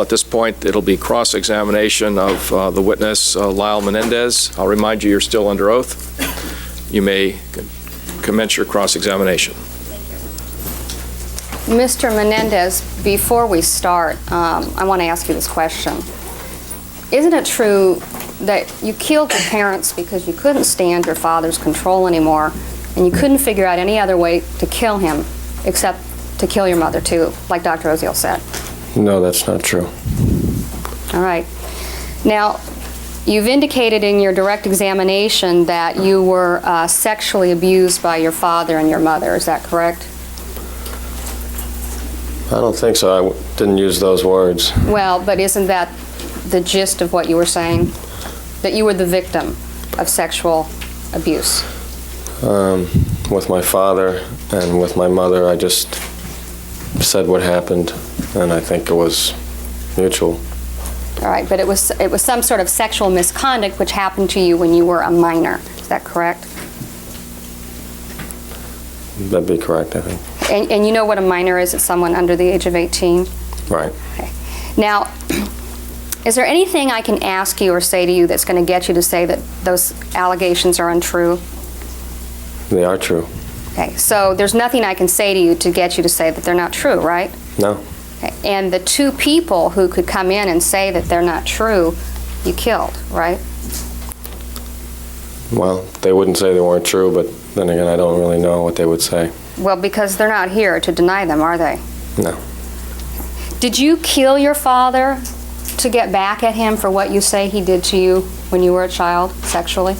At this point, it'll be cross-examination of the witness, Lyle Menendez. I'll remind you, you're still under oath. You may commence your cross-examination. Mr. Menendez, before we start, I want to ask you this question. Isn't it true that you killed your parents because you couldn't stand your father's control anymore, and you couldn't figure out any other way to kill him except to kill your mother too, like Dr. Oziel said? No, that's not true. All right. Now, you've indicated in your direct examination that you were sexually abused by your father and your mother. Is that correct? I don't think so. I didn't use those words. Well, but isn't that the gist of what you were saying? That you were the victim of sexual abuse? With my father and with my mother, I just said what happened, and I think it was mutual. All right, but it was some sort of sexual misconduct which happened to you when you were a minor. Is that correct? That'd be correct, I think. And you know what a minor is? It's someone under the age of 18? Right. Okay. Now, is there anything I can ask you or say to you that's going to get you to say that those allegations are untrue? They are true. Okay, so there's nothing I can say to you to get you to say that they're not true, right? No. Okay. And the two people who could come in and say that they're not true, you killed, right? Well, they wouldn't say they weren't true, but then again, I don't really know what they would say. Well, because they're not here to deny them, are they? No. Did you kill your father to get back at him for what you say he did to you when you were a child, sexually?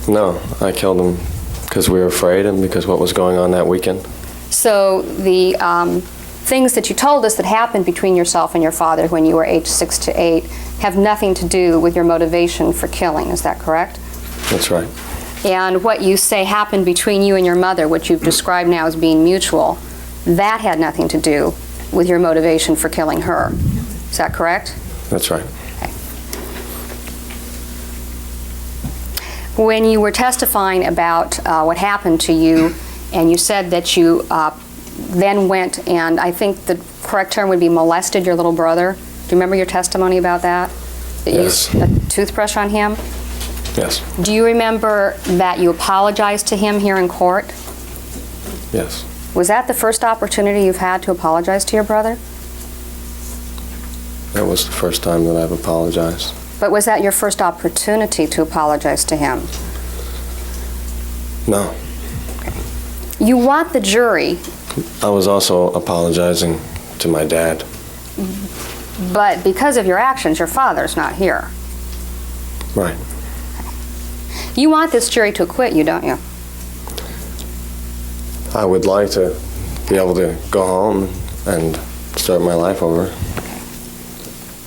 No, I killed him because we were afraid and because what was going on that weekend. So the things that you told us that happened between yourself and your father when you were age 6 to 8 have nothing to do with your motivation for killing, is that correct? That's right. And what you say happened between you and your mother, which you've described now as being mutual, that had nothing to do with your motivation for killing her. Is that correct? That's right. Okay. When you were testifying about what happened to you, and you said that you then went and, I think the correct term would be molested your little brother. Do you remember your testimony about that? That Yes. you used a toothbrush on him? Yes. Do you remember that you apologized to him here in court? Yes. Was that the first opportunity you've had to apologize to your brother? That was the first time that I've apologized. But was that your first opportunity to apologize to him? No. You want the jury, I was also apologizing to my dad. but because of your actions, your father's not here. Right. You want this jury to acquit you, don't you? I would like to be able to go home and start my life over.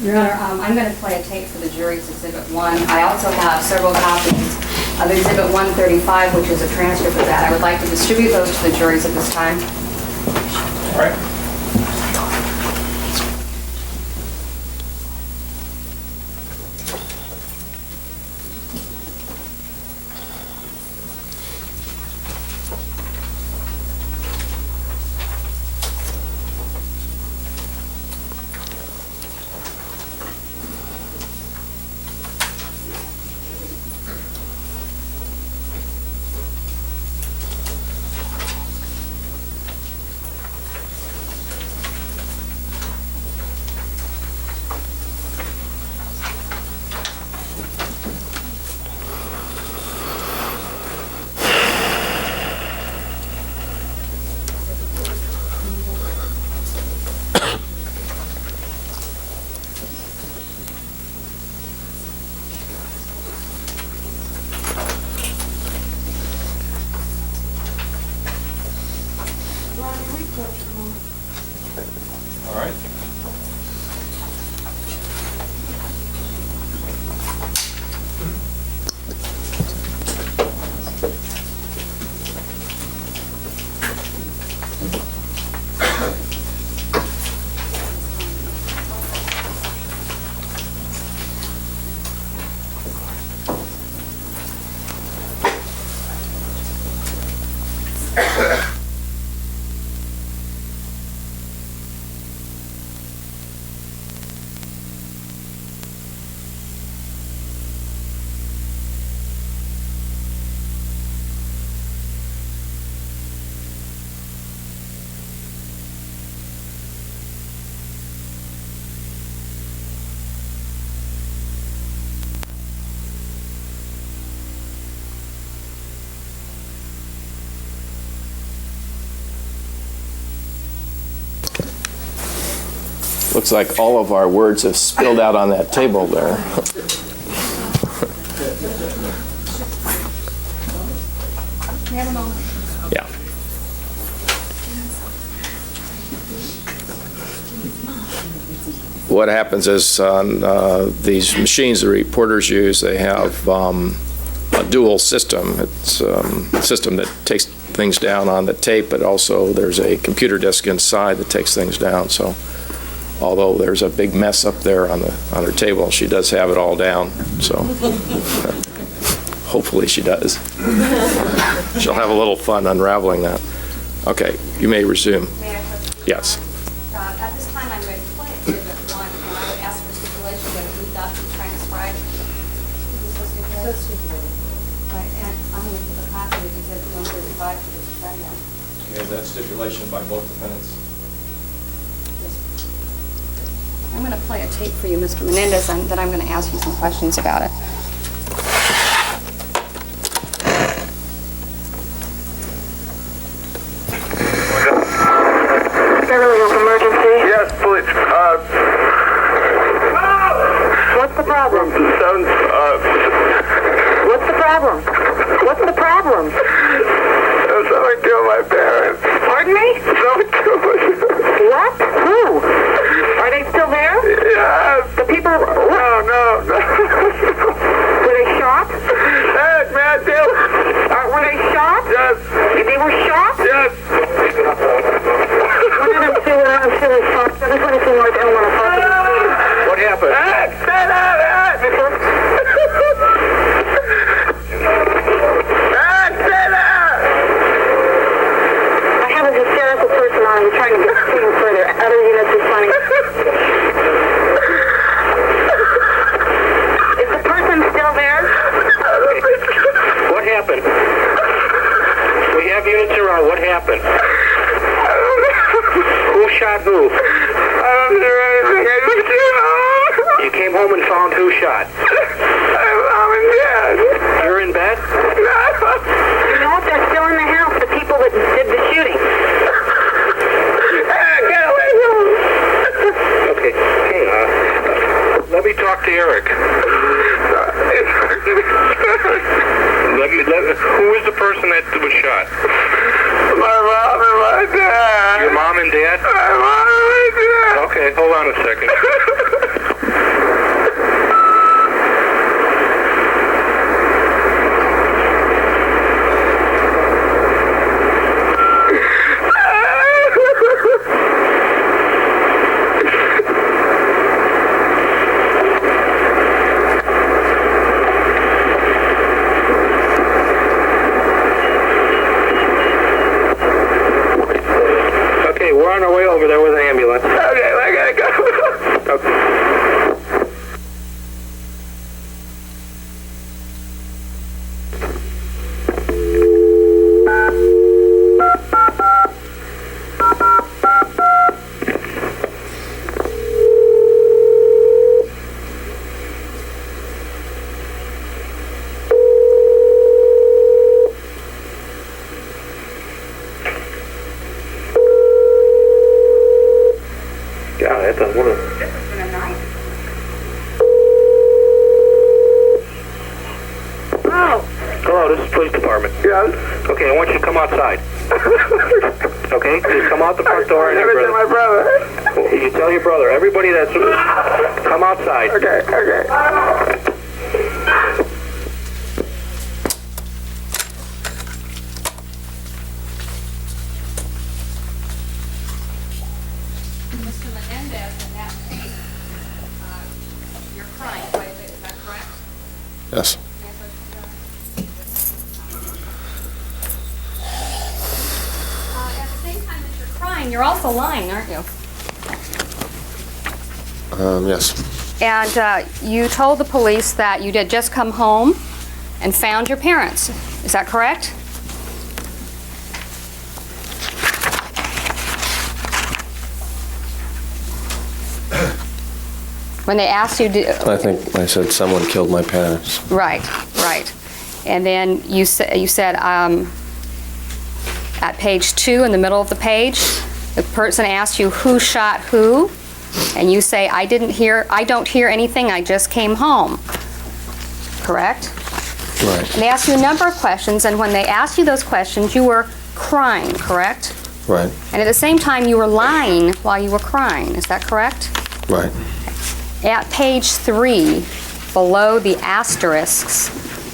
Your Honor, I'm going to play a tape for the jury's Exhibit 1. I also have several copies of Exhibit 135, which is a transcript of that. I would like to distribute those to the juries at this time. All right. Looks like all of our words have spilled out on that table there. Yeah. What happens is on these machines the reporters use, they have a dual system. It's a system that takes things down on the tape, but also there's a computer disk inside that takes things down. So although there's a big mess up there on her table, she does have it all down. So hopefully she does. She'll have a little fun unraveling that. Okay, you may resume. May I proceed? Yes. At this time, I'm ready to play Exhibit 1, and I would ask for stipulation that we got the transcribed. So stipulated. Right, and I'm going to give a copy of Exhibit 135 to the defendant. Okay, that's stipulation by both defendants. I'm going to play a tape for you, Mr. Menendez, and then I'm going to ask you some questions about it. Emergency. Yes, please. What's the problem? What's the problem? What's the problem? Someone killed my parents. Pardon me? Someone killed my parents. What? Who? Are they still there? Yes. The people... No. Were they shot? Hey, man, deal. Were they shot? Yes. They were shot? Yes. One of them still shot. I just want to see more. I don't want to talk to you. What happened? Hey, say that. Hey, say that. I have a hysterical person on. I'm trying to get things further. Other units are funny. Is the person still there? What happened? We have units around. What happened? Who shot who? I don't know anything. I just came home. You came home and found who shot? I'm in bed. You're in bed? You know what? They're still in the house. The people that did the shooting. Hey, get away from me. Okay. Hey, let me talk to Eric. Who is the person that was shot? My mom and my dad. Your mom and dad? My mom and my dad. Okay, hold on a second. Okay, we're on our way over there with an ambulance. Okay, I gotta go. Okay. God, that's what a... This has been a night. Oh. Hello, this is police department. Yes. Okay, I want you to come outside. Okay, just come out the front door and Give it to my brother. you tell your brother, everybody that's... Come outside. Okay. Mr. Menendez, in that tape, you're crying quite a bit, is that correct? Yes. At the same time that you're crying, you're also lying, aren't you? Yes. And you told the police that you did just come home and found your parents. Is that correct? When they asked you, I think I said someone killed my parents. right. And then you said at page 2 in the middle of the page, the person asked you who shot who. And you say, I don't hear anything, I just came home. Correct? Right. And they asked you a number of questions, and when they asked you those questions, you were crying, correct? Right. And at the same time, you were lying while you were crying. Is that correct? Right. At page 3, below the asterisks,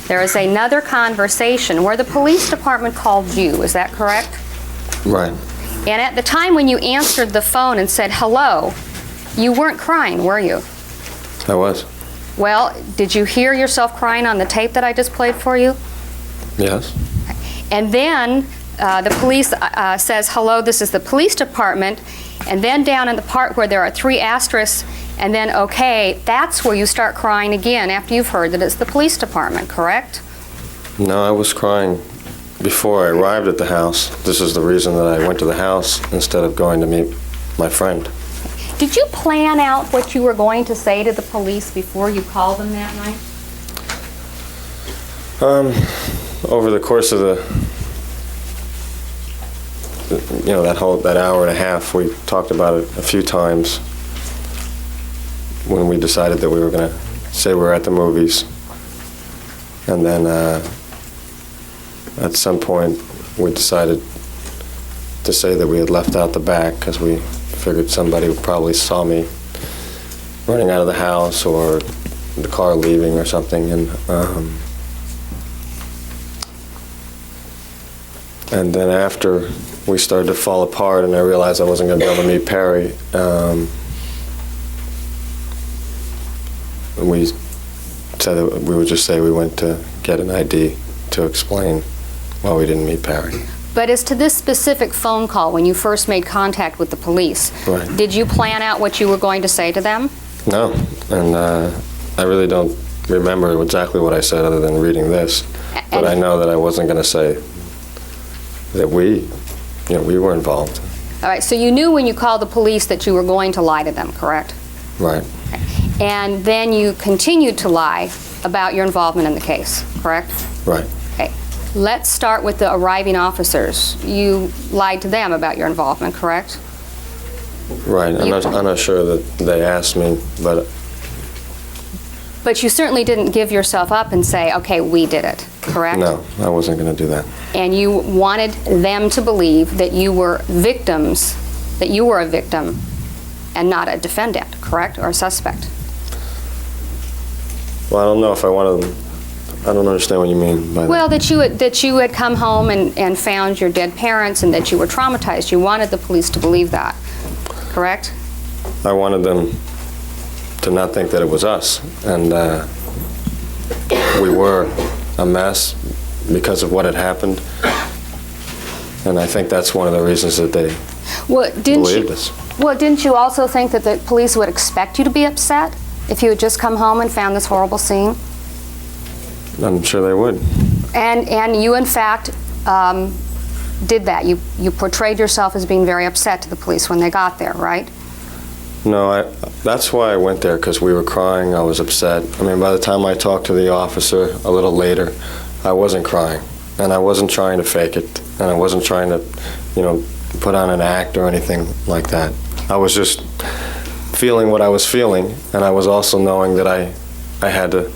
there is another conversation where the police department called you. Is that correct? Right. And at the time when you answered the phone and said hello, you weren't crying, were you? I was. Well, did you hear yourself crying on the tape that I just played for you? Yes. And then the police says, hello, this is the police department. And then down in the part where there are 3 asterisks, and then okay, that's where you start crying again after you've heard that it's the police department, correct? No, I was crying before I arrived at the house. This is the reason that I went to the house instead of going to meet my friend. Did you plan out what you were going to say to the police before you called them that night? Over the course of that hour and a half, we talked about it a few times when we decided that we were going to say we were at the movies. And then at some point, we decided to say that we had left out the back because we figured somebody probably saw me running out of the house or the car leaving or something. And then after we started to fall apart and I realized I wasn't going to be able to meet Perry, we said that we would just say we went to get an ID to explain why we didn't meet Perry. But as to this specific phone call, when you first made contact with the police, Right. did you plan out what you were going to say to them? No, and I really don't remember exactly what I said other than reading this. But And- I know that I wasn't going to say that we were involved. All right, so you knew when you called the police that you were going to lie to them, correct? Right. And then you continued to lie about your involvement in the case, correct? Right. Okay. Let's start with the arriving officers. You lied to them about your involvement, correct? Right. I'm not sure that they asked me, but But you certainly didn't give yourself up and say, okay, we did it, correct? no, I wasn't going to do that. And you wanted them to believe that you were victims, that you were a victim and not a defendant, correct, or a suspect? Well, I don't know if I don't understand what you mean by that. Well, that you had come home and found your dead parents and that you were traumatized. You wanted the police to believe that, correct? I wanted them to not think that it was us, and we were a mess because of what had happened, and I think that's one of the reasons that they believed us. Well, didn't you also think that the police would expect you to be upset if you had just come home and found this horrible scene? I'm sure they would. And you, in fact, did that. You portrayed yourself as being very upset to the police when they got there, right? No, that's why I went there, because we were crying. I was upset. I mean, by the time I talked to the officer a little later, I wasn't crying, and I wasn't trying to fake it, and I wasn't trying to, put on an act or anything like that. I was just feeling what I was feeling, and I was also knowing that I had to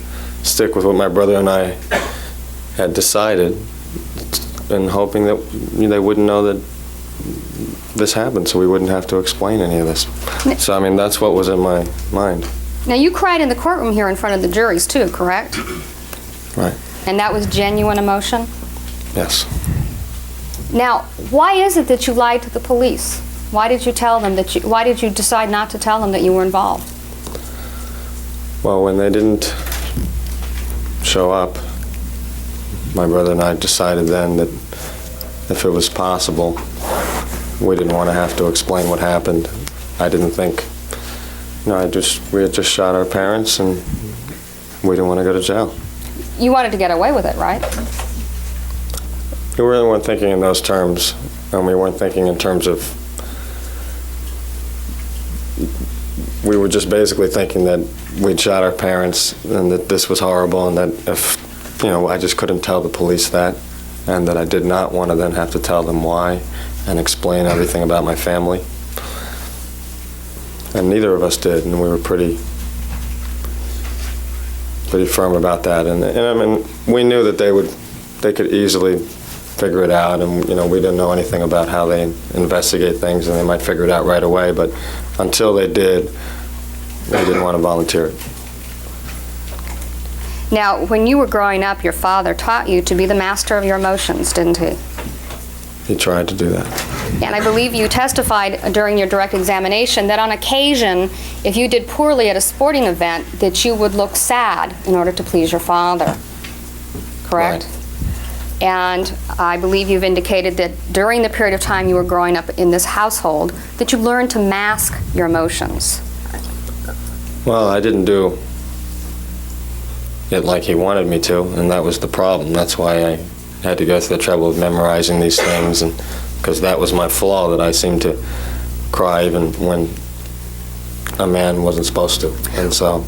stick with what my brother and I had decided, and hoping that they wouldn't know that this happened, so we wouldn't have to explain any of this. So, I mean, that's what was in my mind. Now, you cried in the courtroom here in front of the juries, too, correct? Right. And that was genuine emotion? Yes. Now, why is it that you lied to the police? Why did you tell them why did you decide not to tell them that you were involved? Well, when they didn't show up, my brother and I decided then that if it was possible, we didn't want to have to explain what happened. I didn't think, we had just shot our parents and we didn't want to go to jail. You wanted to get away with it, right? We really weren't thinking in those terms, and we weren't thinking in terms of, we were just basically thinking that we'd shot our parents and that this was horrible, and that if, I just couldn't tell the police that, and that I did not want to then have to tell them why and explain everything about my family. And neither of us did, and we were pretty firm about that. And I mean, we knew that they could easily figure it out, and we didn't know anything about how they investigate things, and they might figure it out right away. But until they did, they didn't want to volunteer it. Now, when you were growing up, your father taught you to be the master of your emotions, didn't he? He tried to do that. And I believe you testified during your direct examination that on occasion, if you did poorly at a sporting event, that you would look sad in order to please your father. Correct? Right. And I believe you've indicated that during the period of time you were growing up in this household, that you learned to mask your emotions. Well, I didn't do it like he wanted me to, and that was the problem. That's why I had to go through the trouble of memorizing these things, and because that was my flaw, that I seemed to cry even when a man wasn't supposed to. And so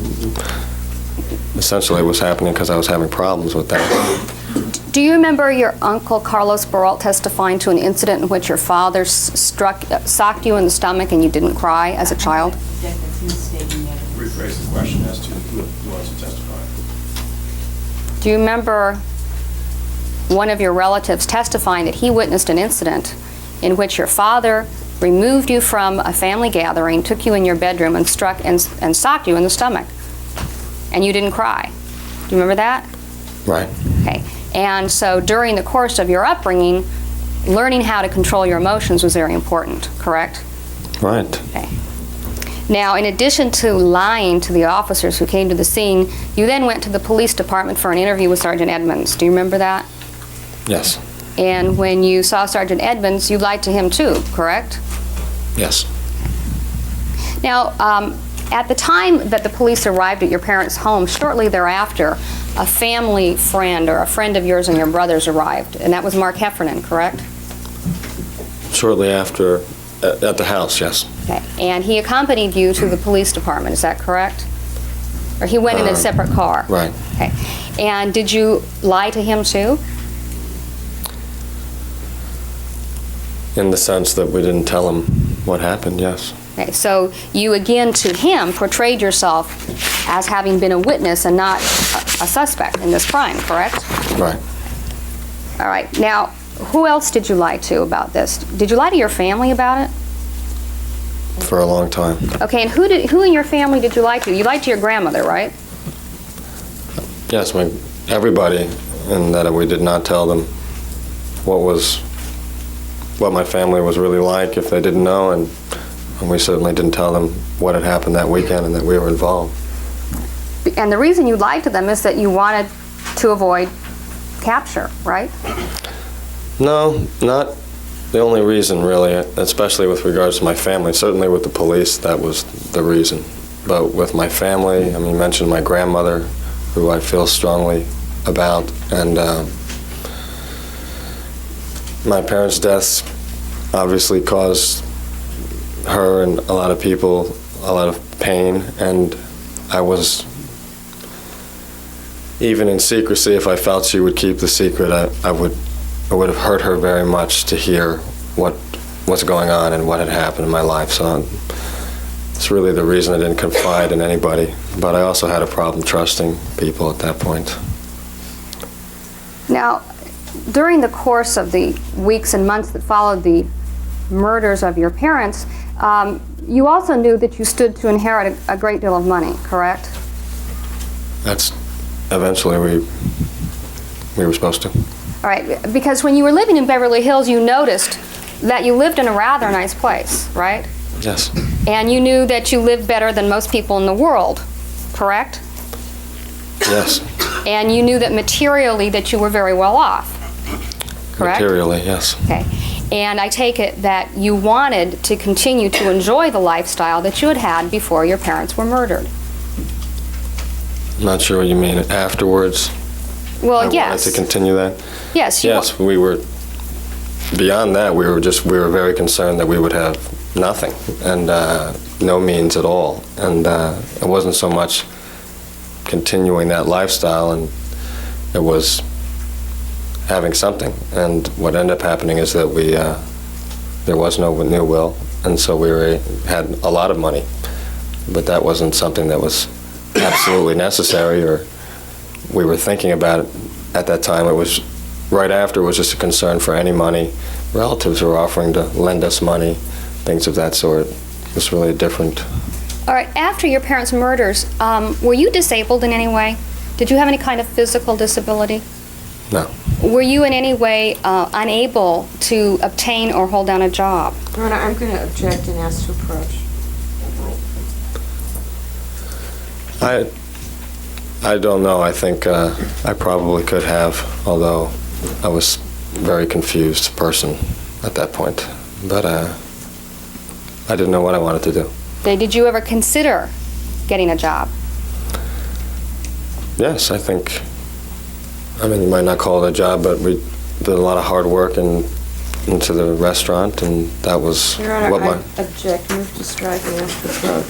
essentially it was happening because I was having problems with that. Do you remember your uncle Carlos Baralt testifying to an incident in which your father socked you in the stomach and you didn't cry as a child? Rephrase the question as to who wants to testify. Do you remember one of your relatives testifying that he witnessed an incident in which your father removed you from a family gathering, took you in your bedroom, and struck and socked you in the stomach, and you didn't cry? Do you remember that? Right. Okay. And so during the course of your upbringing, learning how to control your emotions was very important, correct? Right. Okay. Now, in addition to lying to the officers who came to the scene, you then went to the police department for an interview with Sergeant Edmonds. Do you remember that? Yes. And when you saw Sergeant Edmonds, you lied to him too, correct? Yes. Now, at the time that the police arrived at your parents' home, shortly thereafter, a family friend or a friend of yours and your brother's arrived, and that was Mark Heffernan, correct? Shortly after, at the house, yes. Okay. And he accompanied you to the police department, is that correct? Or he went in a separate car? Right. Okay. And did you lie to him too? In the sense that we didn't tell him what happened, yes. Okay. So you again to him portrayed yourself as having been a witness and not a suspect in this crime, correct? Right. All right. Now, who else did you lie to about this? Did you lie to your family about it? For a long time. Okay, and who in your family did you lie to? You lied to your grandmother, right? Yes, everybody, and that we did not tell them what my family was really like if they didn't know, and we certainly didn't tell them what had happened that weekend and that we were involved. And the reason you lied to them is that you wanted to avoid capture, right? No, not the only reason, really, especially with regards to my family. Certainly with the police, that was the reason. But with my family, I mean, you mentioned my grandmother, who I feel strongly about, and my parents' deaths obviously caused her and a lot of people a lot of pain, and I was, even in secrecy, if I felt she would keep the secret, I would have hurt her very much to hear what's going on and what had happened in my life. So it's really the reason I didn't confide in anybody. But I also had a problem trusting people at that point. Now, during the course of the weeks and months that followed the murders of your parents, you also knew that you stood to inherit a great deal of money, correct? That's eventually we were supposed to. All right, because when you were living in Beverly Hills, you noticed that you lived in a rather nice place, right? Yes. And you knew that you lived better than most people in the world, correct? Yes. And you knew that materially that you were very well off, correct? Materially, yes. Okay. And I take it that you wanted to continue to enjoy the lifestyle that you had had before your parents were murdered. I'm not sure what you mean. Afterwards? Well, I yes. wanted to continue that? Yes. Yes, we were, beyond that, we were very concerned that we would have nothing and no means at all. And it wasn't so much continuing that lifestyle, and it was having something. And what ended up happening is that there was no new will, and so we had a lot of money. but that wasn't something that was absolutely necessary or we were thinking about it at that time. It was right after, it was just a concern for any money. Relatives were offering to lend us money, things of that sort. It was really different. All right, after your parents' murders, were you disabled in any way? Did you have any kind of physical disability? No. Were you in any way unable to obtain or hold down a job? Your Honor, I'm going to object and ask to approach. I don't know. I think I probably could have, although I was a very confused person at that point. But I didn't know what I wanted to do. Did you ever consider getting a job? Yes, I think, I mean, you might not call it a job, but we did a lot of hard work into the restaurant, and that was Your Honor, what I my... object, move to strike and ask to approach.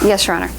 Yes, Your Honor.